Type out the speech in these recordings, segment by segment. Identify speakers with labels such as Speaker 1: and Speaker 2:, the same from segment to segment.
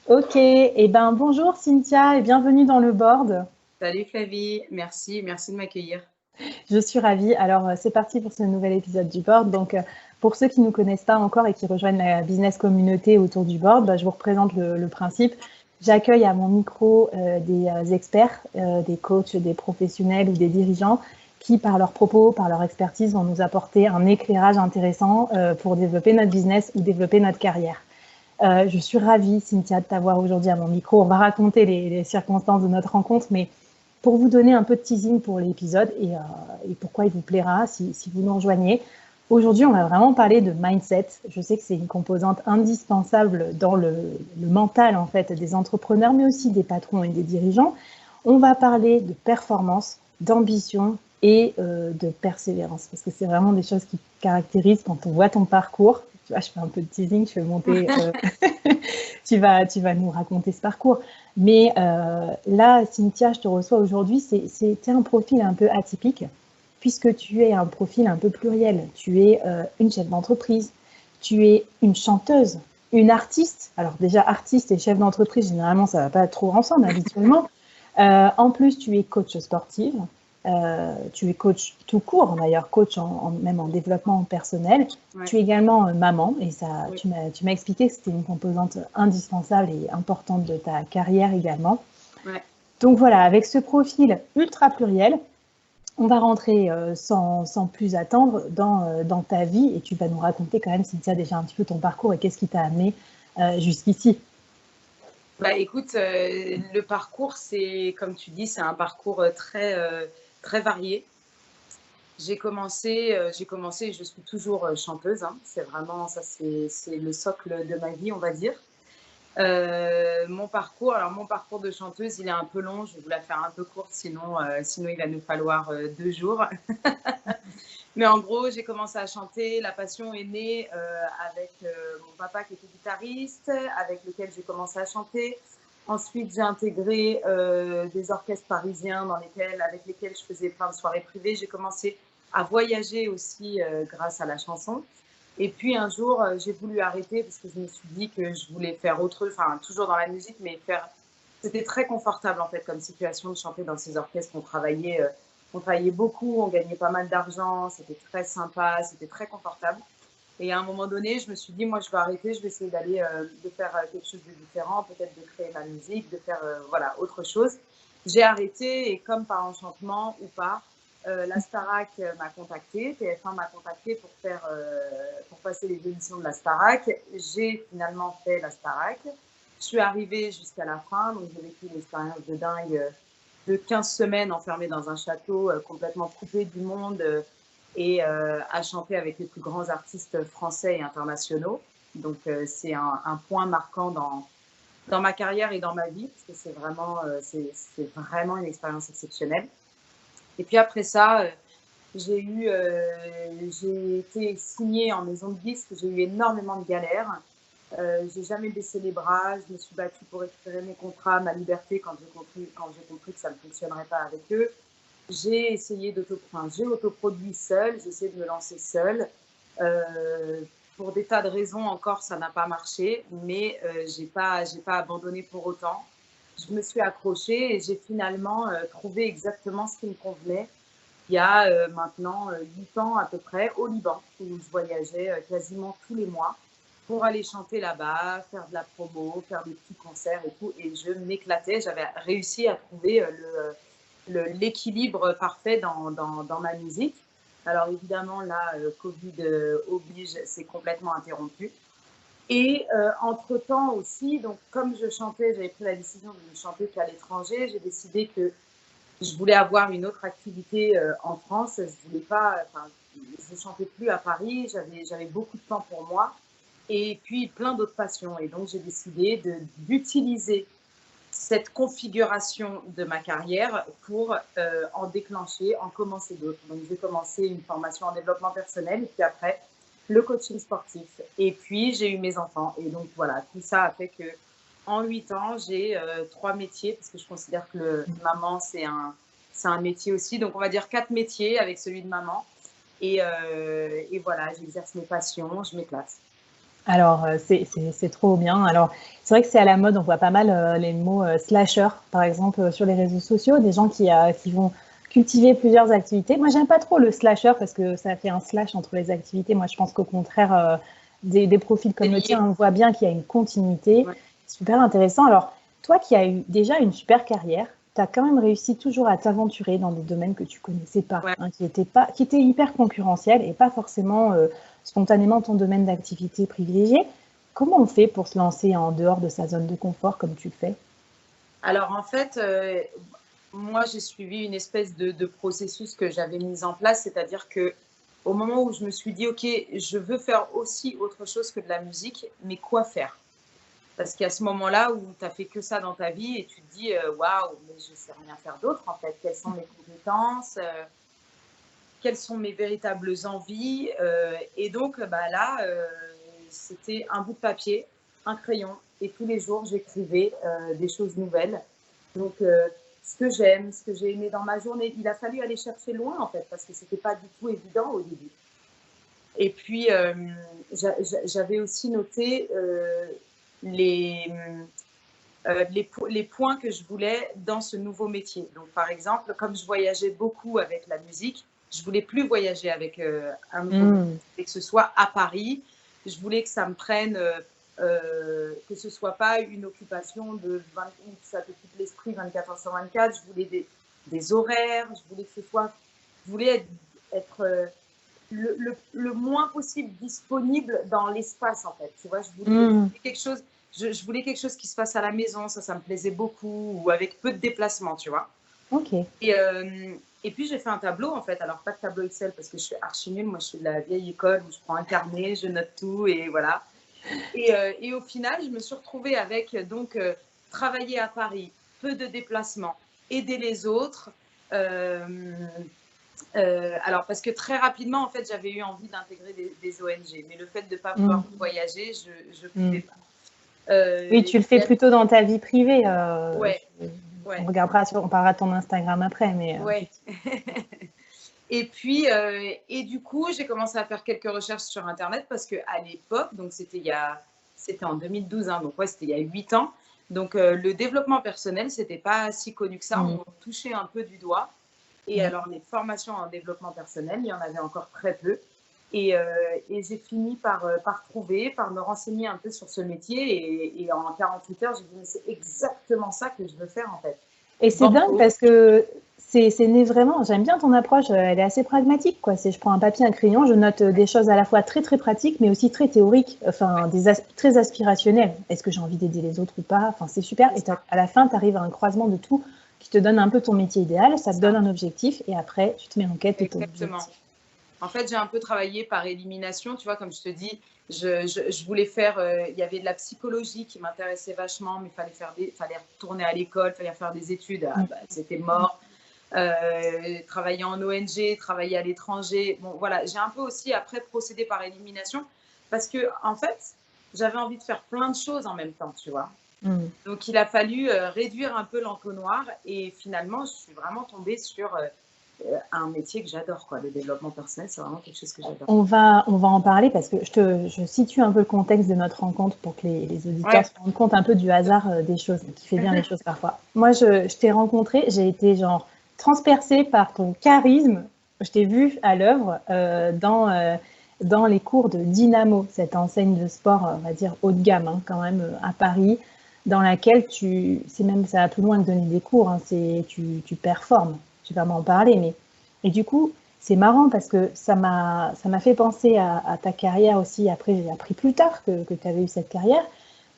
Speaker 1: Ok, et ben bonjour Cynthia et bienvenue dans le board.
Speaker 2: Salut Flavie, merci de m'accueillir.
Speaker 1: Je suis ravie. Alors c'est parti pour ce nouvel épisode du board. Donc pour ceux qui ne nous connaissent pas encore et qui rejoignent la business communauté autour du board, je vous représente le principe. J'accueille à mon micro des experts, des coachs, des professionnels ou des dirigeants qui, par leurs propos, par leur expertise, vont nous apporter un éclairage intéressant pour développer notre business ou développer notre carrière. Je suis ravie, Cynthia, de t'avoir aujourd'hui à mon micro. On va raconter les circonstances de notre rencontre, mais pour vous donner un peu de teasing pour l'épisode et pourquoi il vous plaira si vous nous rejoignez. Aujourd'hui, on va vraiment parler de mindset. Je sais que c'est une composante indispensable dans le mental en fait des entrepreneurs, mais aussi des patrons et des dirigeants. On va parler de performance, d'ambition et de persévérance, parce que c'est vraiment des choses qui caractérisent quand on voit ton parcours. Tu vois, je fais un peu de teasing, je fais monter. Tu vas nous raconter ce parcours. Mais là, Cynthia, je te reçois aujourd'hui. C'était un profil un peu atypique, puisque tu es un profil un peu pluriel. Tu es une chef d'entreprise, tu es une chanteuse, une artiste. Alors déjà, artiste et chef d'entreprise, généralement, ça ne va pas trop ensemble habituellement. En plus, tu es coach sportive. Tu es coach tout court, d'ailleurs, coach même en développement personnel.
Speaker 2: Ouais,
Speaker 1: Tu es également maman, et ça,
Speaker 2: oui.
Speaker 1: tu m'as expliqué que c'était une composante indispensable et importante de ta carrière également.
Speaker 2: Ouais.
Speaker 1: Donc voilà, avec ce profil ultra pluriel, on va rentrer sans plus attendre dans ta vie et tu vas nous raconter quand même, Cynthia, déjà un petit peu ton parcours et qu'est-ce qui t'a amené jusqu'ici.
Speaker 2: Bah écoute, le parcours, c'est comme tu dis, c'est un parcours très varié. J'ai commencé, je suis toujours chanteuse, hein. C'est vraiment ça, c'est le socle de ma vie, on va dire. Mon parcours de chanteuse, il est un peu long. Je vais vous la faire un peu courte, sinon il va nous falloir 2 jours. Mais en gros, j'ai commencé à chanter. La passion est née avec mon papa qui était guitariste, avec lequel j'ai commencé à chanter. Ensuite, j'ai intégré des orchestres parisiens avec lesquels je faisais plein de soirées privées. J'ai commencé à voyager aussi grâce à la chanson. Et puis un jour, j'ai voulu arrêter parce que je me suis dit que je voulais faire autre chose, enfin toujours dans la musique, mais faire. C'était très confortable en fait comme situation de chanter dans ces orchestres. On travaillait beaucoup, on gagnait pas mal d'argent, c'était très sympa, c'était très confortable. Et à un moment donné, je me suis dit, moi, je vais arrêter, je vais essayer de faire quelque chose de différent, peut-être de créer ma musique, de faire voilà, autre chose. J'ai arrêté et comme par enchantement ou pas, la Starac m'a contacté, TF1 m'a contacté pour passer les émissions de la Starac. J'ai finalement fait la Starac. Je suis arrivée jusqu'à la fin, donc j'ai vécu une expérience de dingue de 15 semaines enfermée dans un château, complètement coupée du monde et à chanter avec les plus grands artistes français et internationaux. Donc c'est un point marquant dans ma carrière et dans ma vie, parce que c'est vraiment une expérience exceptionnelle. Et puis après ça, j'ai été signée en maison de disques, j'ai eu énormément de galères. J'ai jamais baissé les bras, je me suis battue pour récupérer mes contrats, ma liberté quand j'ai compris que ça ne fonctionnerait pas avec eux. J'ai autoproduit seule, j'ai essayé de me lancer seule. Euh, pour des tas de raisons encore, ça n'a pas marché, mais j'ai pas abandonné pour autant. Je me suis accrochée et j'ai finalement trouvé exactement ce qui me convenait il y a maintenant 8 ans à peu près au Liban, où je voyageais quasiment tous les mois pour aller chanter là-bas, faire de la promo, faire des petits concerts et tout. Et je m'éclatais. J'avais réussi à trouver l'équilibre parfait dans ma musique. Alors évidemment, là, Covid oblige, c'est complètement interrompu. Et entre-temps aussi, donc comme je chantais, j'avais pris la décision de ne chanter qu'à l'étranger, j'ai décidé que je voulais avoir une autre activité en France. Je voulais pas, enfin, je chantais plus à Paris. J'avais beaucoup de temps pour moi et puis plein d'autres passions. Et donc j'ai décidé d'utiliser cette configuration de ma carrière pour en déclencher, en commencer d'autres. Donc j'ai commencé une formation en développement personnel et puis après le coaching sportif. Et puis j'ai eu mes enfants. Et donc voilà, tout ça a fait que en 8 ans, j'ai 3 métiers, parce que je considère que maman, c'est un métier aussi. Donc, on va dire 4 métiers avec celui de maman. Et voilà, j'exerce mes passions, je m'éclate.
Speaker 1: Alors, c'est trop bien. Alors, c'est vrai que c'est à la mode, on voit pas mal les mots slasher, par exemple, sur les réseaux sociaux, des gens qui vont cultiver plusieurs activités. Moi, j'aime pas trop le slasher parce que ça fait un slash entre les activités. Moi, je pense qu'au contraire, des profils comme le tien, on voit bien qu'il y a une continuité.
Speaker 2: Ouais.
Speaker 1: Super intéressant. Alors, toi qui as eu déjà une super carrière, tu as quand même réussi toujours à t'aventurer dans des domaines que tu connaissais pas,
Speaker 2: Ouais.
Speaker 1: hein, qui étaient hyper concurrentiels et pas forcément spontanément ton domaine d'activité privilégié. Comment on fait pour se lancer en dehors de sa zone de confort comme tu le fais?
Speaker 2: Alors en fait, moi j'ai suivi une espèce de processus que j'avais mis en place, c'est-à-dire que au moment où je me suis dit: «OK, je veux faire aussi autre chose que de la musique, mais quoi faire?» Parce qu'il y a ce moment-là où tu as fait que ça dans ta vie et tu te dis: «Waouh, mais je sais rien faire d'autre en fait. Quelles sont mes compétences? Quelles sont mes véritables envies?» Et donc bah, là, c'était un bout de papier, un crayon et tous les jours j'écrivais, des choses nouvelles. Donc ce que j'aime, ce que j'ai aimé dans ma journée, il a fallu aller chercher loin en fait parce que c'était pas du tout évident au début. Et puis j'avais aussi noté, les, les points que je voulais dans ce nouveau métier. Donc, par exemple, comme je voyageais beaucoup avec la musique, je voulais plus voyager avec un nouveau métier,
Speaker 1: Mmh.
Speaker 2: et que ce soit à Paris. Je voulais que ça me prenne, que ce soit pas une occupation de 20, où ça te coupe l'esprit 24 heures sur 24. Je voulais des horaires, je voulais que ce soit, je voulais être le moins possible disponible dans l'espace, en fait. Tu vois,
Speaker 1: Mmh.
Speaker 2: quelque chose, je voulais quelque chose qui se passe à la maison, ça me plaisait beaucoup, ou avec peu de déplacements, tu vois.
Speaker 1: Ok.
Speaker 2: Et puis j'ai fait un tableau, en fait. Alors, pas de tableau Excel parce que je suis archi nulle. Moi, je suis de la vieille école où je prends un carnet, je note tout et voilà. Et au final, je me suis retrouvée avec donc travailler à Paris, peu de déplacements, aider les autres. Euh, alors, parce que très rapidement, en fait, j'avais eu envie d'intégrer des ONG, mais le fait de ne pas
Speaker 1: Mmh.
Speaker 2: pouvoir voyager, je ne
Speaker 1: Mmh.
Speaker 2: pouvais pas.
Speaker 1: Oui, tu le fais plutôt dans ta vie privée.
Speaker 2: Ouais, ouais,
Speaker 1: On parlera de ton Instagram après, mais
Speaker 2: ouais. Et puis, et du coup, j'ai commencé à faire quelques recherches sur Internet parce qu'à l'époque, donc c'était en 2012, hein, donc ouais, c'était il y a 8 ans. Donc, le développement personnel, c'était pas si connu que ça.
Speaker 1: mmh,
Speaker 2: On touchait un peu du doigt. Et
Speaker 1: ouais.
Speaker 2: alors, les formations en développement personnel, il y en avait encore très peu. Et j'ai fini par trouver, par me renseigner un peu sur ce métier. Et en 48 heures, j'ai dit, mais c'est exactement ça que je veux faire, en fait.
Speaker 1: Et c'est dingue
Speaker 2: Bordeaux,
Speaker 1: parce que c'est né vraiment. J'aime bien ton approche. Elle est assez pragmatique, quoi. C'est je prends un papier, un crayon, je note des choses à la fois très très pratiques, mais aussi très théoriques, enfin très aspirationnelles. Est-ce que j'ai envie d'aider les autres ou pas? Enfin, c'est super.
Speaker 2: c'est
Speaker 1: Et
Speaker 2: ça,
Speaker 1: à la fin, tu arrives à un croisement de tout qui te donne un peu ton métier idéal. Ça
Speaker 2: c'est
Speaker 1: te donne
Speaker 2: ça,
Speaker 1: un objectif et après, tu te mets en quête de ton
Speaker 2: exactement.
Speaker 1: objectif.
Speaker 2: En fait, j'ai un peu travaillé par élimination, tu vois, comme je te dis, je voulais faire, il y avait de la psychologie qui m'intéressait vachement, mais fallait retourner à l'école, fallait faire des études, ah,
Speaker 1: Mm.
Speaker 2: bah, c'était mort. Travailler en ONG, travailler à l'étranger. Bon, voilà, j'ai un peu aussi après procédé par élimination parce que, en fait, j'avais envie de faire plein de choses en même temps, tu vois.
Speaker 1: Mm.
Speaker 2: Donc, il a fallu réduire un peu l'entonnoir et finalement, je suis vraiment tombée sur un métier que j'adore, quoi. Le développement personnel, c'est vraiment quelque chose que j'adore.
Speaker 1: On va en parler parce que je situe un peu le contexte de notre rencontre pour que les auditeurs
Speaker 2: Ouais.
Speaker 1: se rendent compte un peu du hasard des choses, qui fait bien les choses parfois. Moi, je t'ai rencontré, j'ai été genre transpercée par ton charisme. Je t'ai vu à l'œuvre dans les cours de Dynamo, cette enseigne de sport, on va dire haut de gamme, hein, quand même, à Paris, dans laquelle ça va plus loin que donner des cours, hein, tu performes. Tu vas m'en parler, mais et du coup, c'est marrant parce que ça m'a fait penser à ta carrière aussi. Après, j'ai appris plus tard que tu avais eu cette carrière.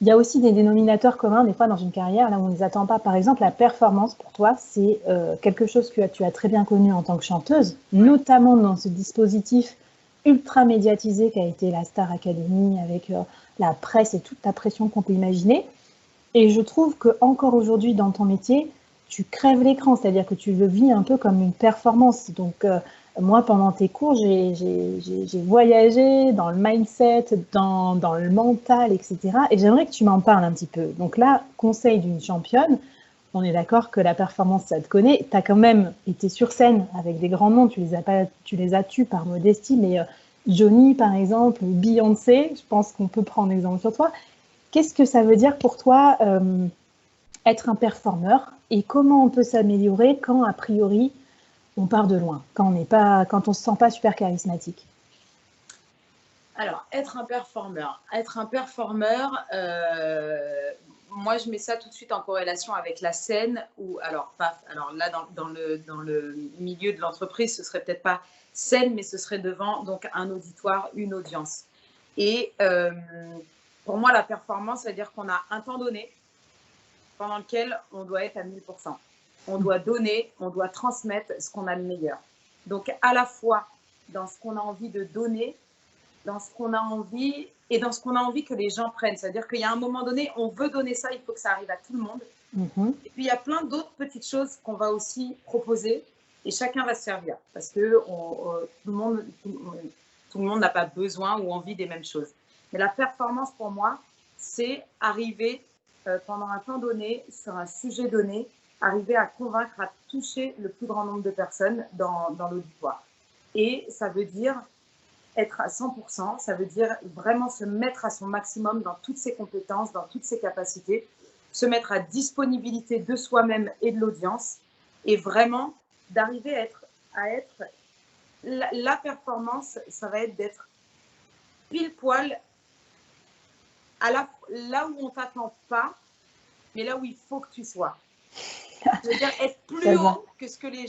Speaker 1: Il y a aussi des dénominateurs communs, des fois, dans une carrière, là où on ne les attend pas. Par exemple, la performance, pour toi, c'est quelque chose que tu as très bien connu en tant que chanteuse,
Speaker 2: Ouais.
Speaker 1: notamment dans ce dispositif ultra médiatisé qu'a été la Star Academy, avec la presse et toute la pression qu'on peut imaginer. Et je trouve que encore aujourd'hui, dans ton métier, tu crèves l'écran, c'est-à-dire que tu le vis un peu comme une performance. Donc, moi, pendant tes cours, j'ai voyagé dans le mindset, dans le mental, etc. Et j'aimerais que tu m'en parles un petit peu. Donc là, conseil d'une championne, on est d'accord que la performance, ça te connaît. Tu as quand même été sur scène avec des grands noms, tu les as tus par modestie, mais Johnny, par exemple, ou Beyoncé, je pense qu'on peut prendre exemple sur toi. Qu'est-ce que ça veut dire pour toi être un performeur et comment on peut s'améliorer quand, a priori, on part de loin, quand on ne se sent pas super charismatique?
Speaker 2: Alors, être un performeur. Moi, je mets ça tout de suite en corrélation avec la scène. Alors là, dans le milieu de l'entreprise, ce serait peut-être pas scène, mais ce serait devant donc un auditoire, une audience. Et pour moi, la performance, c'est-à-dire qu'on a un temps donné pendant lequel on doit être à 1000%. On doit donner, on doit transmettre ce qu'on a de meilleur. Donc, à la fois dans ce qu'on a envie de donner, dans ce qu'on a envie et dans ce qu'on a envie que les gens prennent. C'est-à-dire qu'il y a un moment donné, on veut donner ça, il faut que ça arrive à tout le monde. Et puis, il y a plein d'autres petites choses qu'on va aussi proposer et chacun va se servir parce que tout le monde n'a pas besoin ou envie des mêmes choses. Mais la performance, pour moi, c'est arriver pendant un temps donné, sur un sujet donné, arriver à convaincre, à toucher le plus grand nombre de personnes dans l'auditoire. Et ça veut dire être à 100%, ça veut dire vraiment se mettre à son maximum dans toutes ses compétences, dans toutes ses capacités, se mettre à disponibilité de soi-même et de l'audience, et vraiment d'arriver à être la performance, ça va être d'être pile poil là où on t'attend pas, mais là où il faut que tu sois. Ça veut dire être plus haut que ce que les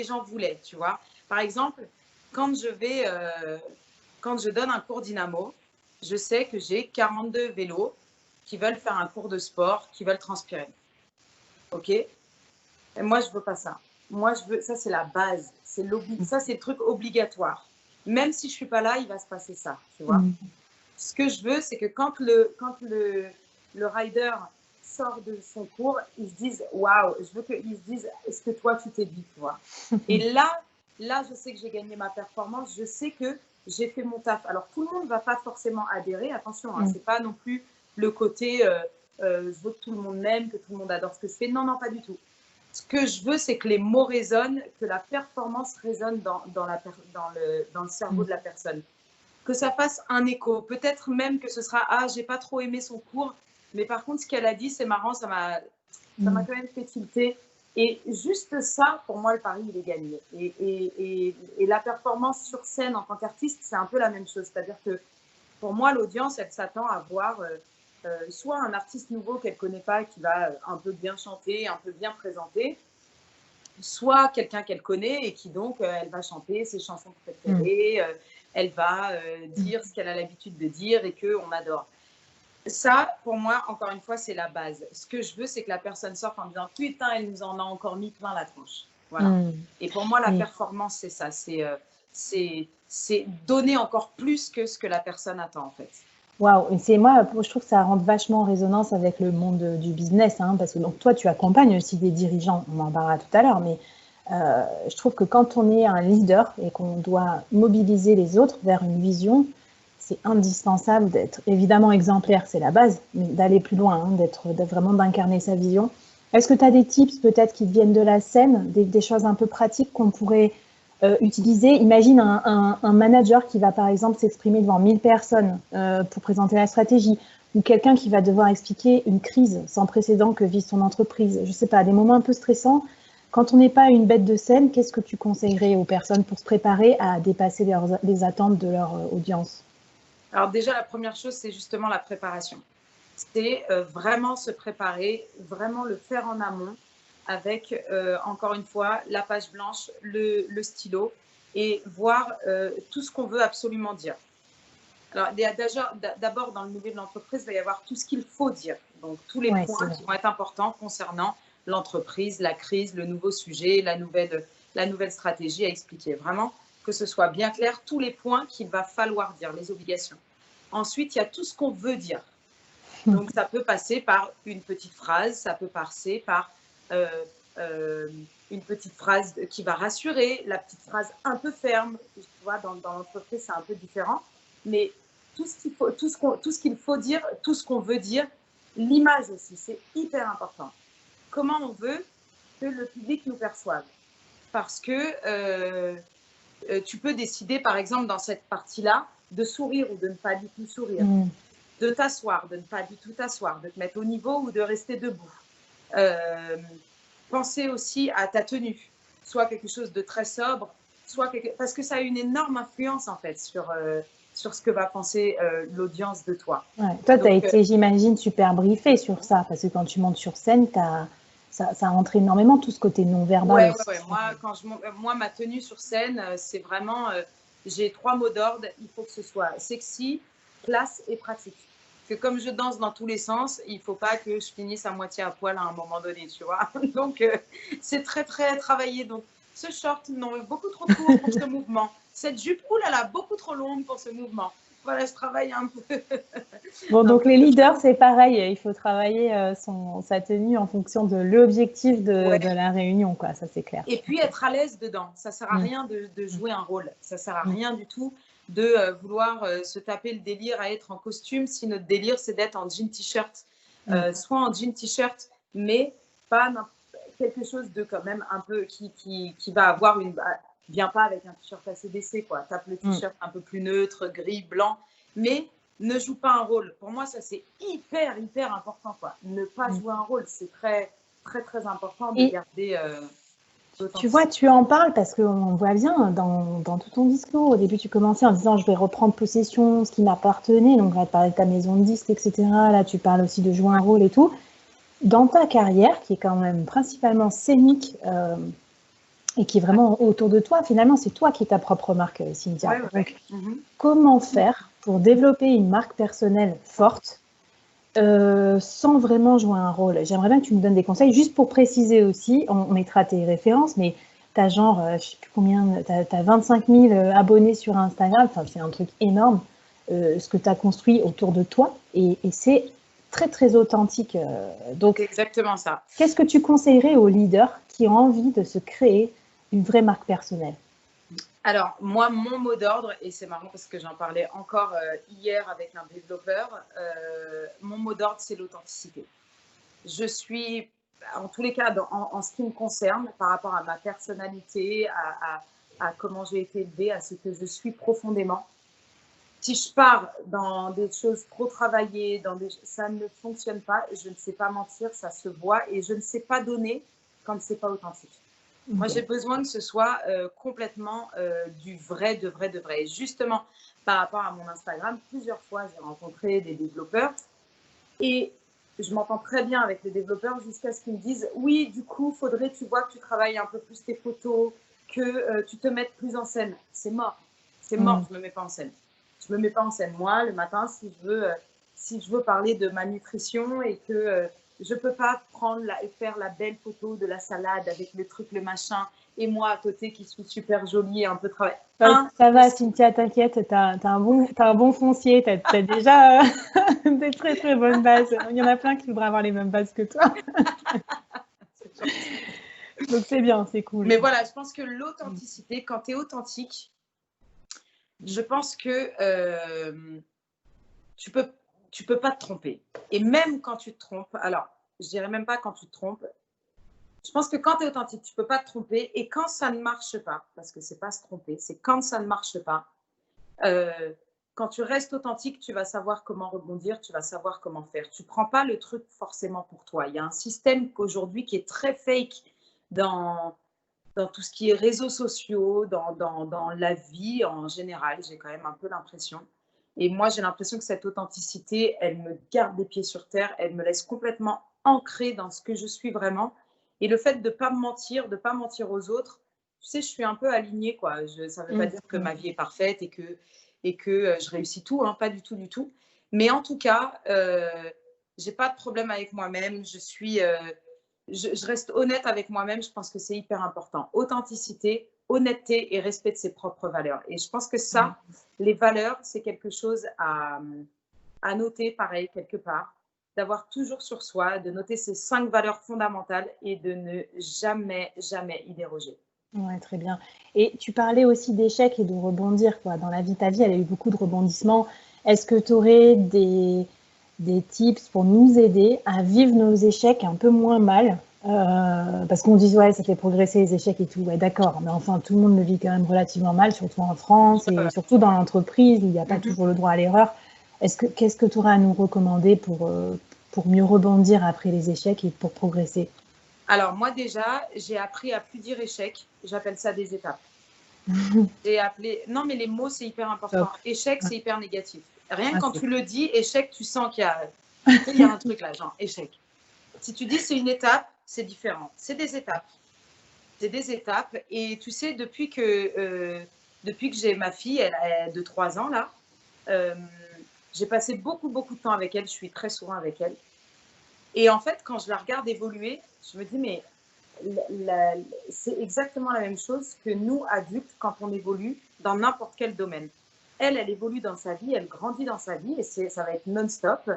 Speaker 2: gens voulaient, tu vois. Par exemple, quand je donne un cours dynamo, je sais que j'ai 42 vélos qui veulent faire un cours de sport, qui veulent transpirer. OK? Et moi, je veux pas ça. Moi, ça, c'est la base. Ça, c'est le truc obligatoire. Même si je suis pas là, il va se passer ça, tu vois. Ce que je veux, c'est que quand le rider sort de son cours, ils se disent waouh, je veux qu'ils se disent est-ce que toi tu t'es dit, tu vois. Et là, je sais que j'ai gagné ma performance, je sais que j'ai fait mon taf. Alors tout le monde ne va pas forcément adhérer, attention, hein, c'est pas non plus le côté je veux que tout le monde m'aime, que tout le monde adore ce que je fais. Non, non, pas du tout. Ce que je veux, c'est que les mots résonnent, que la performance résonne dans le cerveau de la personne. Que ça fasse un écho. Peut-être même que ce sera ah, j'ai pas trop aimé son cours, mais par contre, ce qu'elle a dit, c'est marrant, ça m'a quand même fait tilter. Et juste ça, pour moi, le pari, il est gagné. Et la performance sur scène en tant qu'artiste, c'est un peu la même chose. C'est-à-dire que pour moi, l'audience, elle s'attend à voir soit un artiste nouveau qu'elle ne connaît pas, qui va un peu bien chanter, un peu bien présenter, soit quelqu'un qu'elle connaît et qui donc, elle va chanter ses chansons préférées, elle va dire ce qu'elle a l'habitude de dire et qu'on adore. Ça, pour moi, encore une fois, c'est la base. Ce que je veux, c'est que la personne sorte en disant putain, elle nous en a encore mis plein la tronche. Voilà. Et pour moi, la performance, c'est ça. C'est donner encore plus que ce que la personne attend, en fait.
Speaker 1: Waouh, moi, je trouve que ça rentre vachement en résonance avec le monde du business, hein, parce que donc toi, tu accompagnes aussi des dirigeants, on en parlera tout à l'heure, mais je trouve que quand on est un leader et qu'on doit mobiliser les autres vers une vision, c'est indispensable d'être évidemment exemplaire, c'est la base, mais d'aller plus loin, hein, d'être vraiment d'incarner sa vision. Est-ce que tu as des tips peut-être qui viennent de la scène, des choses un peu pratiques qu'on pourrait utiliser? Imagine un manager qui va par exemple s'exprimer devant 1000 personnes pour présenter la stratégie, ou quelqu'un qui va devoir expliquer une crise sans précédent que vit son entreprise. Je ne sais pas, des moments un peu stressants. Quand on n'est pas une bête de scène, qu'est-ce que tu conseillerais aux personnes pour se préparer à dépasser les attentes de leur audience?
Speaker 2: Alors déjà, la première chose, c'est justement la préparation. C'est vraiment se préparer, vraiment le faire en amont avec, encore une fois, la page blanche, le stylo et voir tout ce qu'on veut absolument dire. Alors d'abord, dans le milieu de l'entreprise, il va y avoir tout ce qu'il faut dire. Donc tous les points qui vont être importants concernant l'entreprise, la crise, le nouveau sujet, la nouvelle stratégie à expliquer. Vraiment, que ce soit bien clair, tous les points qu'il va falloir dire, les obligations. Ensuite, il y a tout ce qu'on veut dire. Donc, ça peut passer par une petite phrase, ça peut passer par une petite phrase qui va rassurer, la petite phrase un peu ferme. Tu vois, dans l'entreprise, c'est un peu différent. Mais tout ce qu'il faut dire, tout ce qu'on veut dire, l'image aussi, c'est hyper important. Comment on veut que le public nous perçoive? Parce que tu peux décider, par exemple, dans cette partie-là, de sourire ou de ne pas du tout sourire, de t'asseoir, de ne pas du tout t'asseoir, de te mettre au niveau ou de rester debout. Penser aussi à ta tenue, soit quelque chose de très sobre, parce que ça a une énorme influence en fait sur ce que va penser l'audience de toi.
Speaker 1: Ouais. Toi, tu as été, j'imagine, super briefée sur ça, parce que quand tu montes sur scène, ça rentre énormément tout ce côté non-verbal.
Speaker 2: Ouais. Moi, ma tenue sur scène, c'est vraiment, j'ai 3 mots d'ordre. Il faut que ce soit sexy, classe et pratique. Que comme je danse dans tous les sens, il ne faut pas que je finisse à moitié à poil à un moment donné, tu vois. Donc, c'est très, très travaillé. Donc, ce short, non, beaucoup trop court pour ce mouvement. Cette jupe, oulala, beaucoup trop longue pour ce mouvement. Voilà, je travaille un peu.
Speaker 1: Bon, donc les leaders, c'est pareil. Il faut travailler sa tenue en fonction de l'objectif de la réunion, quoi. Ça, c'est clair.
Speaker 2: Et puis, être à l'aise dedans. Ça ne sert à rien de jouer un rôle. Ça ne sert à rien du tout de vouloir se taper le délire à être en costume si notre délire, c'est d'être en jean t-shirt. Soit en jean t-shirt, mais pas quelque chose de quand même un peu qui va avoir une... Viens pas avec un t-shirt ACDC, quoi. Tape le t-shirt un peu plus neutre, gris, blanc, mais ne joue pas un rôle. Pour moi, ça, c'est hyper, hyper important, quoi. Ne pas jouer un rôle, c'est très, très, très important de garder...
Speaker 1: Tu vois, tu en parles parce qu'on voit bien dans tout ton discours. Au début, tu commençais en disant « je vais reprendre possession, ce qui m'appartenait ». Donc, là, tu parlais de ta maison de disques, etc. Là, tu parles aussi de jouer un rôle et tout. Dans ta carrière, qui est quand même principalement scénique et qui est vraiment autour de toi, finalement, c'est toi qui es ta propre marque, Cynthia. Donc, comment faire pour développer une marque personnelle forte sans vraiment jouer un rôle? J'aimerais bien que tu me donnes des conseils, juste pour préciser aussi, on mettra tes références, mais tu as genre, je ne sais plus combien, tu as 25 000 abonnés sur Instagram, enfin, c'est un truc énorme, ce que tu as construit autour de toi, et c'est très, très authentique. Donc,
Speaker 2: c'est exactement ça.
Speaker 1: Qu'est-ce que tu conseillerais aux leaders qui ont envie de se créer une vraie marque personnelle?
Speaker 2: Alors, moi, mon mot d'ordre, et c'est marrant parce que j'en parlais encore hier avec un développeur, mon mot d'ordre, c'est l'authenticité. Je suis, en tous les cas, en ce qui me concerne, par rapport à ma personnalité, à comment j'ai été élevée, à ce que je suis profondément. Si je pars dans des choses trop travaillées, ça ne fonctionne pas. Je ne sais pas mentir, ça se voit, et je ne sais pas donner quand ce n'est pas authentique. Moi, j'ai besoin que ce soit complètement du vrai, de vrai, de vrai. Et justement, par rapport à mon Instagram, plusieurs fois, j'ai rencontré des développeurs et je m'entends très bien avec les développeurs jusqu'à ce qu'ils me disent « Oui, du coup, faudrait, tu vois, que tu travailles un peu plus tes photos, que tu te mettes plus en scène. » C'est mort. C'est mort, je ne me mets pas en scène. Je ne me mets pas en scène. Moi, le matin, si je veux parler de ma nutrition et que... je ne peux pas faire la belle photo de la salade avec le truc, le machin, et moi à côté qui suis super jolie et un peu travail.
Speaker 1: Ça va, Cynthia, t'inquiète, t'as un bon foncier, t'as déjà des très très bonnes bases. Il y en a plein qui voudraient avoir les mêmes bases que toi. Donc c'est bien, c'est cool.
Speaker 2: Mais voilà, je pense que l'authenticité, quand tu es authentique, je pense que tu peux pas te tromper. Et même quand tu te trompes, alors, je dirais même pas quand tu te trompes, je pense que quand tu es authentique, tu peux pas te tromper. Et quand ça ne marche pas, parce que c'est pas se tromper, c'est quand ça ne marche pas, quand tu restes authentique, tu vas savoir comment rebondir, tu vas savoir comment faire. Tu prends pas le truc forcément pour toi. Il y a un système qu'aujourd'hui qui est très fake dans tout ce qui est réseaux sociaux, dans la vie en général, j'ai quand même un peu l'impression. Et moi, j'ai l'impression que cette authenticité, elle me garde les pieds sur terre, elle me laisse complètement ancrée dans ce que je suis vraiment. Et le fait de ne pas me mentir, de ne pas mentir aux autres, tu sais, je suis un peu alignée, quoi. Ça ne veut pas dire que ma vie est parfaite et que je réussis tout, hein, pas du tout, du tout. Mais en tout cas, je n'ai pas de problème avec moi-même. Je reste honnête avec moi-même. Je pense que c'est hyper important. Authenticité, honnêteté et respect de ses propres valeurs. Et je pense que ça, les valeurs, c'est quelque chose à noter, pareil, quelque part. D'avoir toujours sur soi, de noter ces 5 valeurs fondamentales et de ne jamais, jamais y déroger.
Speaker 1: Ouais, très bien. Et tu parlais aussi d'échecs et de rebondir, quoi. Dans la vie, ta vie, elle a eu beaucoup de rebondissements. Est-ce que tu aurais des tips pour nous aider à vivre nos échecs un peu moins mal Parce qu'on dit, ouais, ça fait progresser les échecs et tout. Ouais, d'accord. Mais enfin, tout le monde le vit quand même relativement mal, surtout en France et surtout dans l'entreprise où il n'y a pas toujours le droit à l'erreur. Qu'est-ce que tu aurais à nous recommander pour mieux rebondir après les échecs et pour progresser?
Speaker 2: Alors, moi, déjà, j'ai appris à plus dire échec. J'appelle ça des étapes. Non, mais les mots, c'est hyper important.
Speaker 1: Top.
Speaker 2: Échec, c'est hyper négatif. Rien que quand
Speaker 1: c'est
Speaker 2: tu le dis, échec, tu sens qu'il y a un truc là, genre échec. Si tu dis c'est une étape, c'est différent. C'est des étapes. C'est des étapes. Et tu sais, depuis que j'ai ma fille, elle a de 3 ans là, j'ai passé beaucoup, beaucoup de temps avec elle. Je suis très souvent avec elle. Et en fait, quand je la regarde évoluer, je me dis, mais c'est exactement la même chose que nous, adultes, quand on évolue dans n'importe quel domaine. Elle évolue dans sa vie, elle grandit dans sa vie et ça va être non-stop.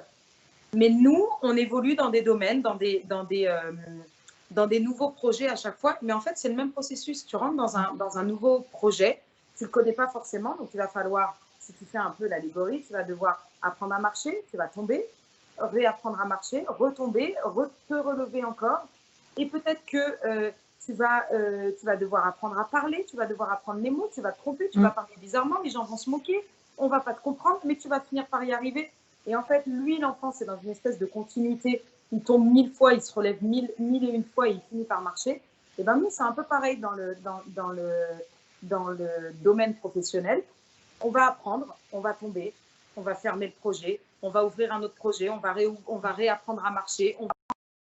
Speaker 2: Mais nous, on évolue dans des domaines, dans des nouveaux projets à chaque fois. Mais en fait, c'est le même processus. Tu rentres dans un nouveau projet, tu ne le connais pas forcément, donc il va falloir, si tu fais un peu l'allégorie, tu vas devoir apprendre à marcher, tu vas tomber, réapprendre à marcher, retomber, te relever encore. Et peut-être que tu vas devoir apprendre à parler, tu vas devoir apprendre les mots, tu vas te tromper, tu vas parler bizarrement, les gens vont se moquer, on ne va pas te comprendre, mais tu vas finir par y arriver. Et en fait, lui, l'enfant, c'est dans une espèce de continuité. Il tombe 1000 fois, il se relève 1001 fois et il finit par marcher. Et bien, nous, c'est un peu pareil dans le domaine professionnel. On va apprendre, on va tomber, on va fermer le projet, on va ouvrir un autre projet, on va réapprendre à marcher, on va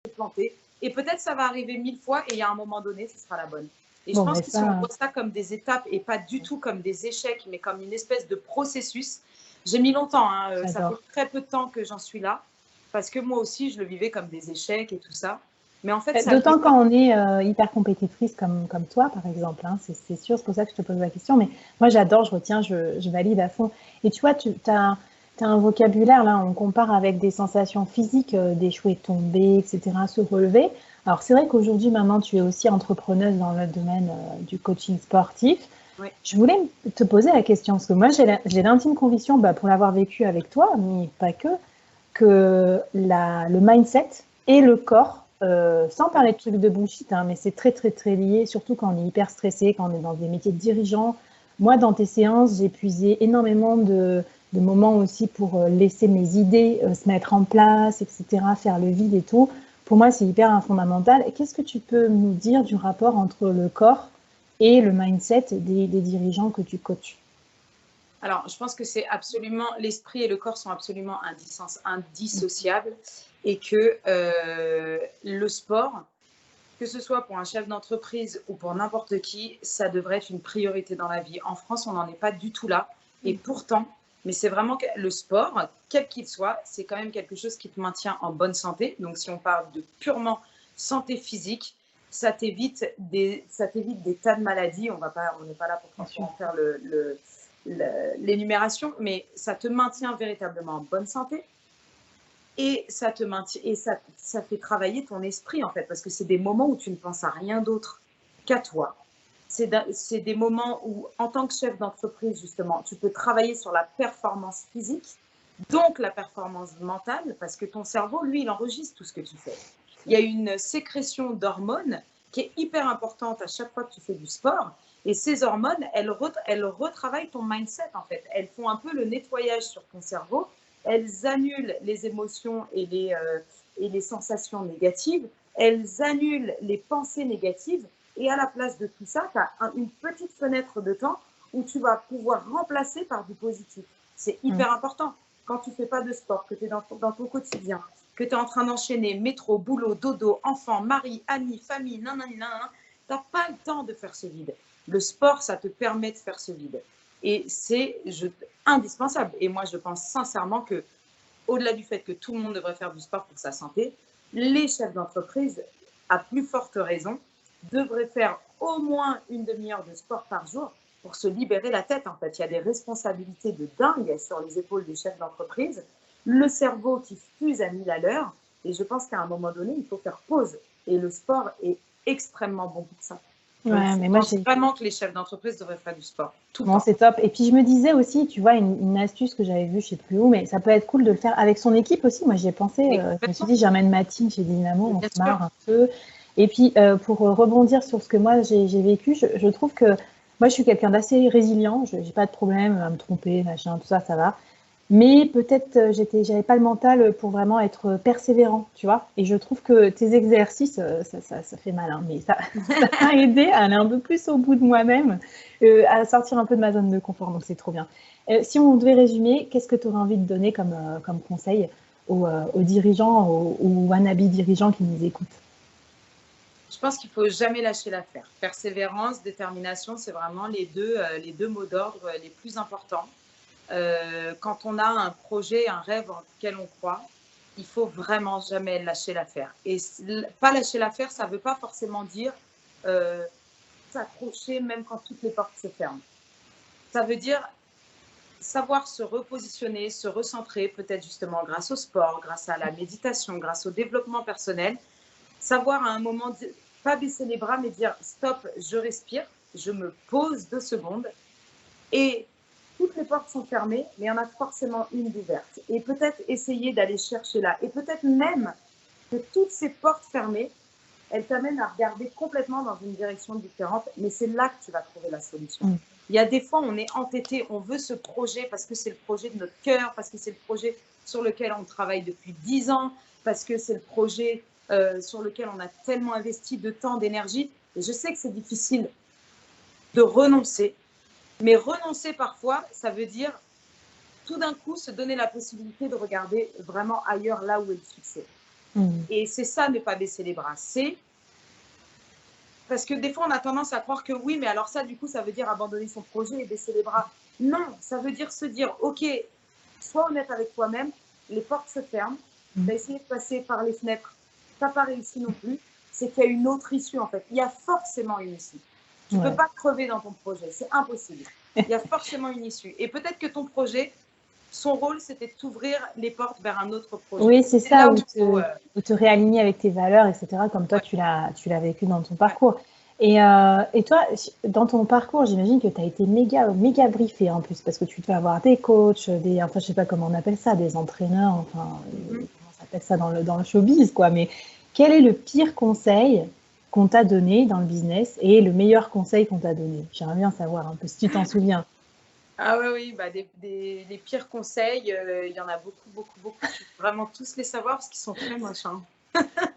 Speaker 2: se planter. Et peut-être ça va arriver 1000 fois et à un moment donné, ce sera la bonne. Et je pense que si on voit ça comme des étapes et pas du tout comme des échecs, mais comme une espèce de processus, j'ai mis longtemps, hein, ça fait très peu de temps que j'en suis là, parce que moi aussi, je le vivais comme des échecs et tout ça. Mais en fait,
Speaker 1: d'autant quand on est hyper compétitrice comme toi, par exemple, hein, c'est sûr, c'est pour ça que je te pose la question. Mais moi, j'adore, je retiens, je valide à fond. Et tu vois, tu as un vocabulaire, là, on compare avec des sensations physiques, d'échouer, tomber, etc., se relever. Alors, c'est vrai qu'aujourd'hui, maintenant, tu es aussi entrepreneuse dans le domaine du coaching sportif.
Speaker 2: Oui.
Speaker 1: Je voulais te poser la question, parce que moi, j'ai l'intime conviction, pour l'avoir vécu avec toi, mais pas que le mindset et le corps, sans parler de trucs de bullshit, hein, mais c'est très, très, très lié, surtout quand on est hyper stressé, quand on est dans des métiers de dirigeant. Moi, dans tes séances, j'ai puisé énormément de moments aussi pour laisser mes idées se mettre en place, etc., faire le vide et tout. Pour moi, c'est hyper fondamental. Qu'est-ce que tu peux nous dire du rapport entre le corps et le mindset des dirigeants que tu coaches?
Speaker 2: Alors, je pense que l'esprit et le corps sont absolument indissociables et que le sport, que ce soit pour un chef d'entreprise ou pour n'importe qui, ça devrait être une priorité dans la vie. En France, on n'en est pas du tout là. Et pourtant, mais c'est vraiment que le sport, quel qu'il soit, c'est quand même quelque chose qui te maintient en bonne santé. Donc, si on parle de purement santé physique, ça t'évite des tas de maladies. On n'est pas là pour en faire l'énumération, mais ça te maintient véritablement en bonne santé. Et ça fait travailler ton esprit, en fait, parce que c'est des moments où tu ne penses à rien d'autre qu'à toi. C'est des moments où, en tant que chef d'entreprise, justement, tu peux travailler sur la performance physique, donc la performance mentale, parce que ton cerveau, lui, il enregistre tout ce que tu fais. Il y a une sécrétion d'hormones qui est hyper importante à chaque fois que tu fais du sport. Et ces hormones, elles retravaillent ton mindset, en fait. Elles font un peu le nettoyage sur ton cerveau. Elles annulent les émotions et les sensations négatives. Elles annulent les pensées négatives. Et à la place de tout ça, tu as une petite fenêtre de temps où tu vas pouvoir remplacer par du positif. C'est hyper important. Quand tu ne fais pas de sport, que tu es dans ton quotidien, que tu es en train d'enchaîner métro, boulot, dodo, enfant, mari, amis, famille, tu n'as pas le temps de faire ce vide. Le sport, ça te permet de faire ce vide. Et c'est indispensable. Et moi, je pense sincèrement que, au-delà du fait que tout le monde devrait faire du sport pour sa santé, les chefs d'entreprise, à plus forte raison, devraient faire au moins une demi-heure de sport par jour pour se libérer la tête. En fait, il y a des responsabilités de dingue sur les épaules des chefs d'entreprise. Le cerveau qui fuse à 1000 à l'heure. Et je pense qu'à un moment donné, il faut faire pause. Et le sport est extrêmement bon pour ça.
Speaker 1: Ouais, mais
Speaker 2: je pense vraiment que les chefs d'entreprise devraient faire du sport tout le temps.
Speaker 1: C'est top. Et puis je me disais aussi, tu vois, une astuce que j'avais vue, je sais plus où, mais ça peut être cool de le faire avec son équipe aussi. Moi, j'y ai pensé. Je me suis dit, j'emmène ma team chez Dynamo, on se marre un peu. Et puis, pour rebondir sur ce que moi j'ai vécu, je trouve que moi, je suis quelqu'un d'assez résilient. Je n'ai pas de problème à me tromper, machin, tout ça, ça va. Mais peut-être j'avais pas le mental pour vraiment être persévérant, tu vois. Et je trouve que tes exercices, ça fait mal, hein, mais ça m'a aidé à aller un peu plus au bout de moi-même, à sortir un peu de ma zone de confort. Donc c'est trop bien. Si on devait résumer, qu'est-ce que tu aurais envie de donner comme conseil aux dirigeants, aux wannabe dirigeants qui nous écoutent?
Speaker 2: Je pense qu'il faut jamais lâcher l'affaire. Persévérance, détermination, c'est vraiment les deux mots d'ordre les plus importants. Quand on a un projet, un rêve en lequel on croit, il faut vraiment jamais lâcher l'affaire. Et pas lâcher l'affaire, ça ne veut pas forcément dire s'accrocher même quand toutes les portes se ferment. Ça veut dire savoir se repositionner, se recentrer, peut-être justement grâce au sport, grâce à la méditation, grâce au développement personnel. Savoir à un moment, pas baisser les bras, mais dire stop, je respire, je me pose 2 secondes et toutes les portes sont fermées, mais il y en a forcément une d'ouverte. Et peut-être essayer d'aller chercher là. Et peut-être même que toutes ces portes fermées, elles t'amènent à regarder complètement dans une direction différente, mais c'est là que tu vas trouver la solution. Il y a des fois, on est entêté, on veut ce projet parce que c'est le projet de notre cœur, parce que c'est le projet sur lequel on travaille depuis 10 ans, parce que c'est le projet sur lequel on a tellement investi de temps, d'énergie. Et je sais que c'est difficile de renoncer, mais renoncer parfois, ça veut dire tout d'un coup se donner la possibilité de regarder vraiment ailleurs, là où est le succès. Et c'est ça, ne pas baisser les bras. C'est parce que des fois, on a tendance à croire que oui, mais alors ça, du coup, ça veut dire abandonner son projet et baisser les bras. Non, ça veut dire se dire, OK, sois honnête avec toi-même, les portes se ferment, tu as essayé de passer par les fenêtres, tu n'as pas réussi non plus, c'est qu'il y a une autre issue en fait. Il y a forcément une issue. Tu ne peux pas crever dans ton projet, c'est impossible. Il y a forcément une issue. Et peut-être que ton projet, son rôle, c'était de t'ouvrir les portes vers un autre projet.
Speaker 1: Oui, c'est ça, où te réaligner avec tes valeurs, etc., comme toi, tu l'as vécu dans ton parcours. Et toi, dans ton parcours, j'imagine que tu as été méga briefé en plus, parce que tu devais avoir des coachs, enfin, je sais pas comment on appelle ça, des entraîneurs, enfin, comment on appelle ça dans le showbiz, quoi. Mais quel est le pire conseil qu'on t'a donné dans le business et le meilleur conseil qu'on t'a donné? J'aimerais bien savoir un peu, si tu t'en souviens.
Speaker 2: Ah oui, bah les pires conseils, il y en a beaucoup. Je veux vraiment tous les savoir parce qu'ils sont très moches. Hein.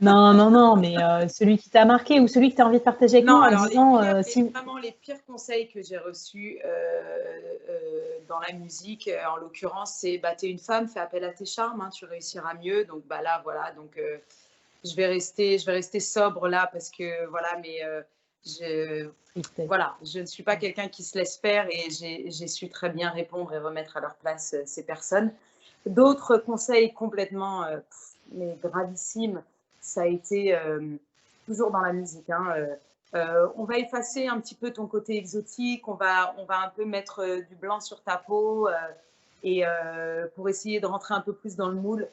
Speaker 1: Non, mais celui qui t'a marqué ou celui que tu as envie de partager avec moi en
Speaker 2: alors
Speaker 1: disant
Speaker 2: vraiment les pires conseils que j'ai reçus dans la musique, en l'occurrence, c'est t'es une femme, fais appel à tes charmes, hein, tu réussiras mieux. Donc là, voilà, donc je vais rester sobre là parce que voilà, mais je ne suis pas quelqu'un qui se laisse faire et j'ai su très bien répondre et remettre à leur place ces personnes. D'autres conseils complètement mais gravissimes, ça a été toujours dans la musique. Hein, on va effacer un petit peu ton côté exotique, on va un peu mettre du blanc sur ta peau et pour essayer de rentrer un peu plus dans le moule.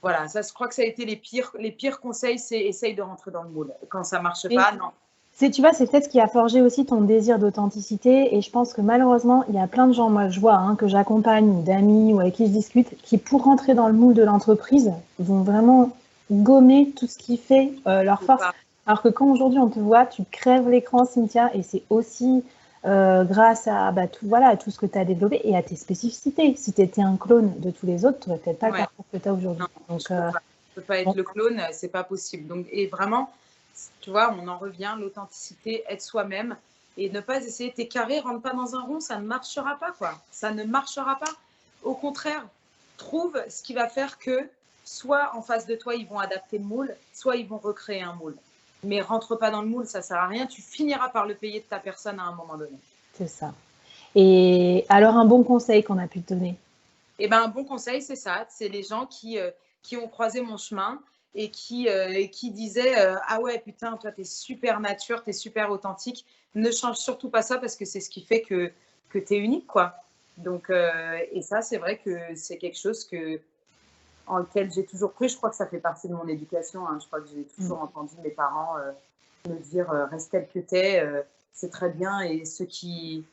Speaker 2: Voilà, ça, je crois que ça a été les pires conseils, c'est essaye de rentrer dans le moule. Quand ça marche pas, non.
Speaker 1: Tu vois, c'est peut-être ce qui a forgé aussi ton désir d'authenticité. Et je pense que malheureusement, il y a plein de gens, moi je vois, hein, que j'accompagne, ou d'amis, ou avec qui je discute, qui pour rentrer dans le moule de l'entreprise, vont vraiment gommer tout ce qui fait leur force. Alors que quand aujourd'hui on te voit, tu crèves l'écran, Cynthia, et c'est aussi grâce à tout ce que tu as développé et à tes spécificités. Si tu étais un clone de tous les autres, tu n'aurais peut-être pas le parcours que tu as aujourd'hui.
Speaker 2: Donc, je ne peux pas être le clone, c'est pas possible. Donc, et vraiment, tu vois, on en revient, l'authenticité, être soi-même et ne pas essayer, t'es carré, rentre pas dans un rond, ça ne marchera pas, quoi. Ça ne marchera pas. Au contraire, trouve ce qui va faire que soit en face de toi, ils vont adapter le moule, soit ils vont recréer un moule. Mais rentre pas dans le moule, ça sert à rien. Tu finiras par le payer de ta personne à un moment donné.
Speaker 1: C'est ça. Et alors, un bon conseil qu'on a pu te donner?
Speaker 2: Eh ben, un bon conseil, c'est ça. C'est les gens qui ont croisé mon chemin et qui disaient ah ouais, putain, toi, t'es super nature, t'es super authentique. Ne change surtout pas ça parce que c'est ce qui fait que t'es unique, quoi. Donc, et ça, c'est vrai que c'est quelque chose en lequel j'ai toujours cru. Je crois que ça fait partie de mon éducation. Hein. Je crois que j'ai toujours entendu mes parents me dire reste tel que t'es, c'est très bien. Et ceux qui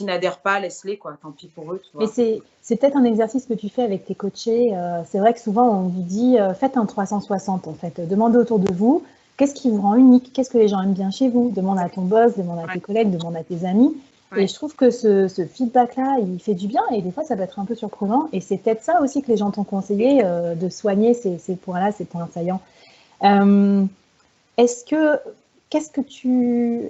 Speaker 2: n'adhèrent pas, laisse-les, quoi. Tant pis pour eux, tu vois.
Speaker 1: Mais c'est peut-être un exercice que tu fais avec tes coachés. C'est vrai que souvent, on vous dit faites un 360, en fait. Demandez autour de vous qu'est-ce qui vous rend unique? Qu'est-ce que les gens aiment bien chez vous? Demande à ton boss, demande à tes collègues, demande à tes amis. Et je trouve que ce feedback-là, il fait du bien et des fois, ça peut être un peu surprenant. Et c'est peut-être ça aussi que les gens t'ont conseillé, de soigner ces points-là, ces points saillants. Qu'est-ce que tu,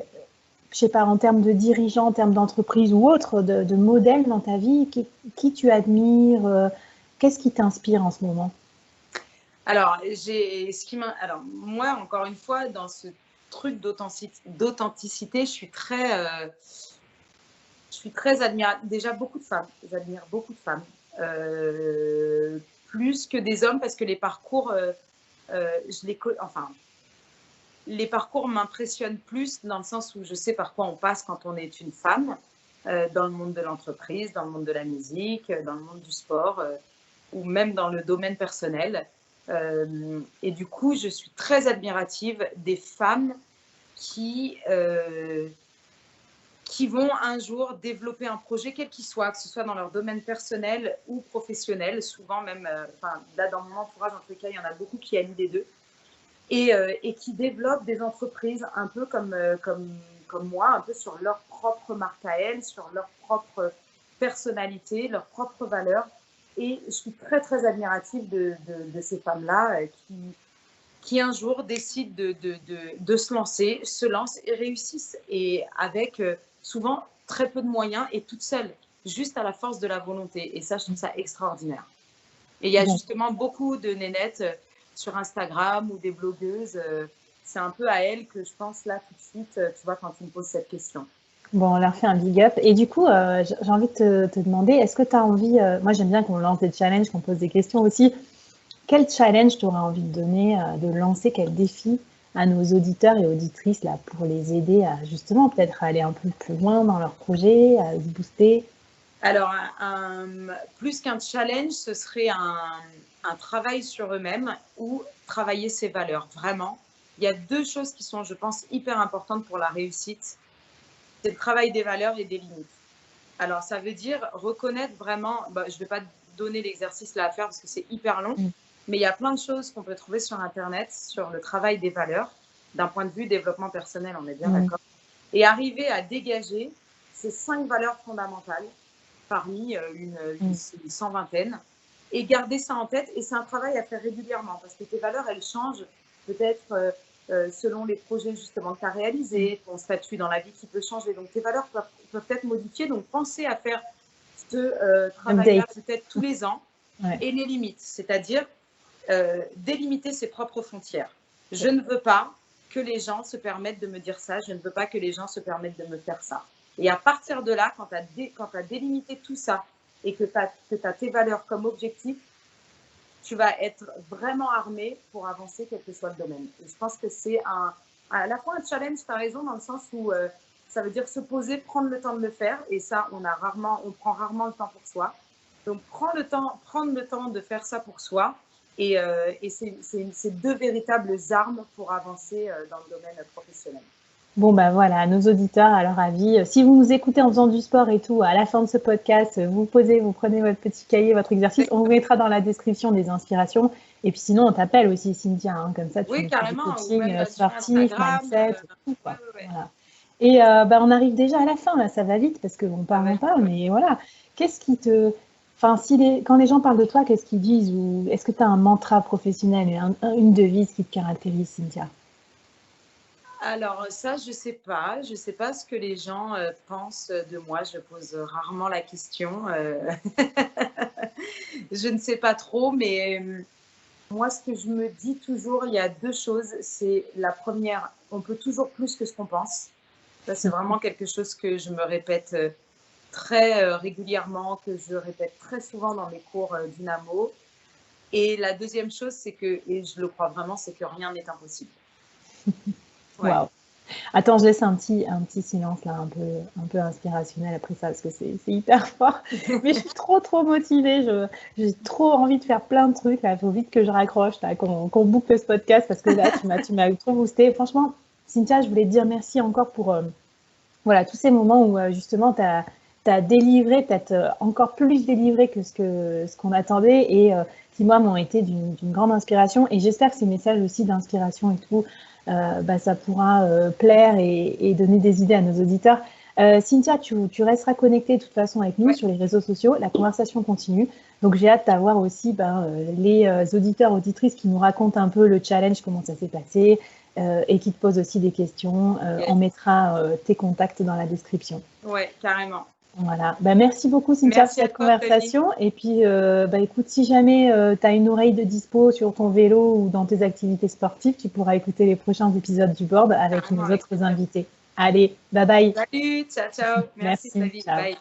Speaker 1: je sais pas, en termes de dirigeant, en termes d'entreprise ou autre, de modèle dans ta vie, qui tu admires, qu'est-ce qui t'inspire en ce moment?
Speaker 2: Alors, moi, encore une fois, dans ce truc d'authenticité, je suis très admirative. Déjà, beaucoup de femmes. J'admire beaucoup de femmes. Plus que des hommes, parce que les parcours, les parcours m'impressionnent plus dans le sens où je sais par quoi on passe quand on est une femme, dans le monde de l'entreprise, dans le monde de la musique, dans le monde du sport, ou même dans le domaine personnel. Et du coup, je suis très admirative des femmes qui vont un jour développer un projet, quel qu'il soit, que ce soit dans leur domaine personnel ou professionnel. Souvent même, là dans mon entourage, en tout cas, il y en a beaucoup qui allient les deux. Et qui développent des entreprises un peu comme moi, un peu sur leur propre marque à elles, sur leur propre personnalité, leurs propres valeurs. Et je suis très, très admirative de ces femmes-là qui un jour décident de se lancent et réussissent. Et avec souvent très peu de moyens et toutes seules, juste à la force de la volonté. Et ça, je trouve ça extraordinaire. Et il y a justement beaucoup de nénettes sur Instagram ou des blogueuses. C'est un peu à elles que je pense là tout de suite, tu vois, quand tu me poses cette question.
Speaker 1: Bon, on leur fait un big up. Et du coup, j'ai envie de te demander, est-ce que tu as envie, moi j'aime bien qu'on lance des challenges, qu'on pose des questions aussi. Quel challenge tu aurais envie de donner, de lancer, quel défi à nos auditeurs et auditrices là, pour les aider à justement peut-être aller un peu plus loin dans leur projet, à se booster?
Speaker 2: Alors, plus qu'un challenge, ce serait un travail sur eux-mêmes ou travailler ses valeurs. Vraiment, il y a deux choses qui sont, je pense, hyper importantes pour la réussite. C'est le travail des valeurs et des limites. Alors, ça veut dire reconnaître vraiment, je ne vais pas donner l'exercice là à faire parce que c'est hyper long, mais il y a plein de choses qu'on peut trouver sur Internet sur le travail des valeurs, d'un point de vue développement personnel, on est bien d'accord. Et arriver à dégager ces 5 valeurs fondamentales parmi une 120aine et garder ça en tête. Et c'est un travail à faire régulièrement parce que tes valeurs, elles changent peut-être selon les projets justement que tu as réalisés, ton statut dans la vie qui peut changer. Donc tes valeurs peuvent être modifiées. Donc pensez à faire ce travail-là peut-être tous les ans. Et les limites, c'est-à-dire délimiter ses propres frontières. Je ne veux pas que les gens se permettent de me dire ça, je ne veux pas que les gens se permettent de me faire ça. Et à partir de là, quand tu as délimité tout ça et que tu as tes valeurs comme objectif, tu vas être vraiment armé pour avancer quel que soit le domaine. Et je pense que c'est à la fois un challenge, tu as raison, dans le sens où ça veut dire se poser, prendre le temps de le faire. Et ça, on prend rarement le temps pour soi. Donc, prendre le temps de faire ça pour soi. Et c'est deux véritables armes pour avancer dans le domaine professionnel.
Speaker 1: Bon, ben voilà, à nos auditeurs, à leur avis, si vous nous écoutez en faisant du sport et tout, à la fin de ce podcast, vous posez, vous prenez votre petit cahier, votre exercice, on vous mettra dans la description des inspirations. Et puis sinon, on t'appelle aussi, Cynthia, hein, comme ça, tu
Speaker 2: oui, carrément,
Speaker 1: du coaching sportif, mindset, tout, quoi. Voilà.
Speaker 2: Et
Speaker 1: on arrive déjà à la fin, là, ça va vite parce qu'on parle, mais voilà. Qu'est-ce qui te... Enfin, quand les gens parlent de toi, qu'est-ce qu'ils disent? Ou est-ce que tu as un mantra professionnel, une devise qui te caractérise, Cynthia?
Speaker 2: Alors ça, je sais pas. Je sais pas ce que les gens pensent de moi. Je pose rarement la question. Je ne sais pas trop, mais moi, ce que je me dis toujours, il y a deux choses. C'est la première, on peut toujours plus que ce qu'on pense. Ça, c'est vraiment quelque chose que je me répète très régulièrement, que je répète très souvent dans mes cours Dynamo. Et la deuxième chose, c'est que, et je le crois vraiment, c'est que rien n'est impossible.
Speaker 1: Ouais. Wow. Attends, je laisse un petit silence là, un peu inspirationnel après ça, parce que c'est hyper fort. Mais je suis trop motivée. J'ai trop envie de faire plein de trucs. Il faut vite que je raccroche, qu'on boucle ce podcast, parce que là, tu m'as trop boosté. Franchement, Cynthia, je voulais te dire merci encore pour voilà, tous ces moments où justement tu as délivré, peut-être encore plus délivré que ce qu'on attendait, et qui, moi, m'ont été d'une grande inspiration. Et j'espère que ces messages aussi d'inspiration et tout, ça pourra plaire et donner des idées à nos auditeurs. Cynthia, tu resteras connectée de toute façon avec nous sur les réseaux sociaux. La conversation continue. Donc, j'ai hâte d'avoir aussi les auditeurs, auditrices qui nous racontent un peu le challenge, comment ça s'est passé et qui te posent aussi des questions. On mettra tes contacts dans la description.
Speaker 2: Oui, carrément.
Speaker 1: Voilà. Merci beaucoup, Cynthia, pour cette conversation. Et puis, écoute, si jamais tu as une oreille de dispo sur ton vélo ou dans tes activités sportives, tu pourras écouter les prochains épisodes du board avec nos autres invités. Allez, bye bye.
Speaker 2: Salut, ciao, ciao. Merci, salut,
Speaker 1: ciao.
Speaker 2: bye.